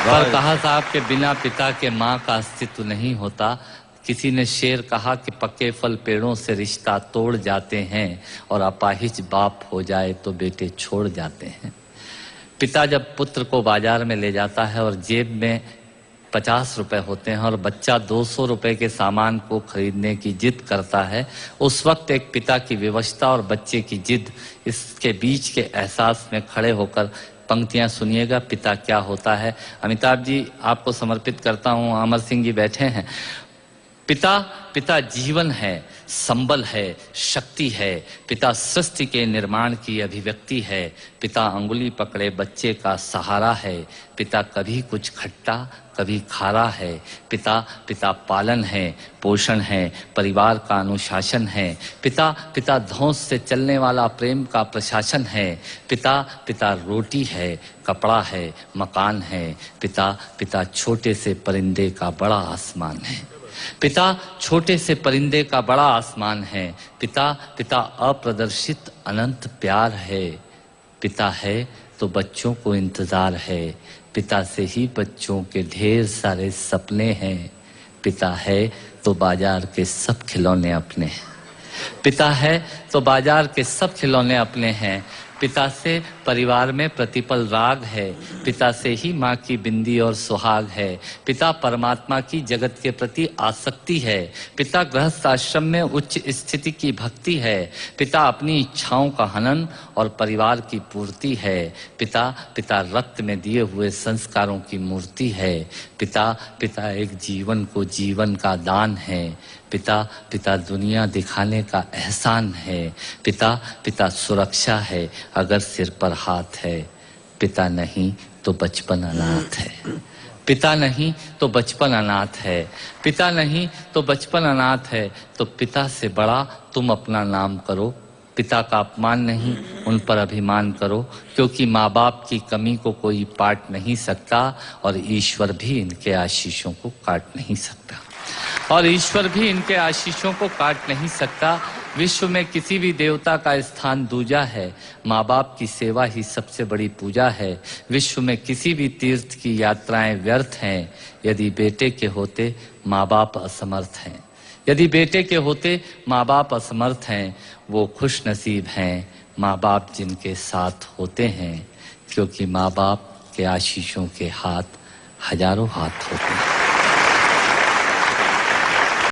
पर कहा साहब के बिना पिता के माँ का अस्तित्व नहीं होता। किसी ने शेर कहा कि पके फल पेड़ों से रिश्ता तोड़ जाते हैं और अपाहिज बाप हो जाए तो बेटे छोड़ जाते हैं। पिता जब पुत्र को बाजार में ले जाता है और जेब में 50 रुपए होते हैं और बच्चा 200 रुपए के सामान को खरीदने की जिद करता है, उस वक्त एक पिता की विवशता और बच्चे की जिद, इसके बीच के एहसास में खड़े होकर पंक्तियां सुनिएगा। पिता क्या होता है। अमिताभ जी आपको समर्पित करता हूं। अमर सिंह जी बैठे हैं। पिता जीवन है, संबल है, शक्ति है। पिता सृष्टि के निर्माण की अभिव्यक्ति है। पिता अंगुली पकड़े बच्चे का सहारा है। पिता कभी कुछ खट्टा कभी खारा है। पिता पालन है, पोषण है, परिवार का अनुशासन है। पिता धौंस से चलने वाला प्रेम का प्रशासन है। पिता रोटी है, कपड़ा है, मकान है। पिता छोटे से परिंदे का बड़ा आसमान है। पिता छोटे से परिंदे का बड़ा आसमान है। पिता अप्रदर्शित अनंत प्यार है। पिता है तो बच्चों को इंतजार है। पिता से ही बच्चों के ढेर सारे सपने हैं। पिता है तो बाजार के सब खिलौने अपने हैं। पिता है तो बाजार के सब खिलौने अपने हैं। पिता से परिवार में प्रतिपल राग है। पिता से ही माँ की बिंदी और सुहाग है। पिता परमात्मा की जगत के प्रति आसक्ति है। पिता गृहस्थ आश्रम में उच्च स्थिति की भक्ति है। पिता अपनी इच्छाओं का हनन और परिवार की पूर्ति है। पिता रक्त में दिए हुए संस्कारों की मूर्ति है। पिता एक जीवन को जीवन का दान है। पिता दुनिया दिखाने का एहसान है। पिता सुरक्षा है अगर सिर पर हाथ है। पिता नहीं तो बचपन अनाथ है। पिता नहीं तो बचपन अनाथ है। पिता नहीं तो बचपन अनाथ है। तो पिता से बड़ा तुम अपना नाम करो। पिता का अपमान नहीं, उन पर अभिमान करो, क्योंकि माँ बाप की कमी को कोई पाट नहीं सकता और ईश्वर भी इनके आशीषों को काट नहीं सकता। विश्व में किसी भी देवता का स्थान दूजा है। माँ बाप की सेवा ही सबसे बड़ी पूजा है। विश्व में किसी भी तीर्थ की यात्राएं व्यर्थ हैं यदि बेटे के होते माँ बाप असमर्थ हैं। वो खुश नसीब हैं माँ बाप जिनके साथ होते हैं, क्योंकि माँ बाप के आशीषों के हाथ हजारों हाथ होते हैं।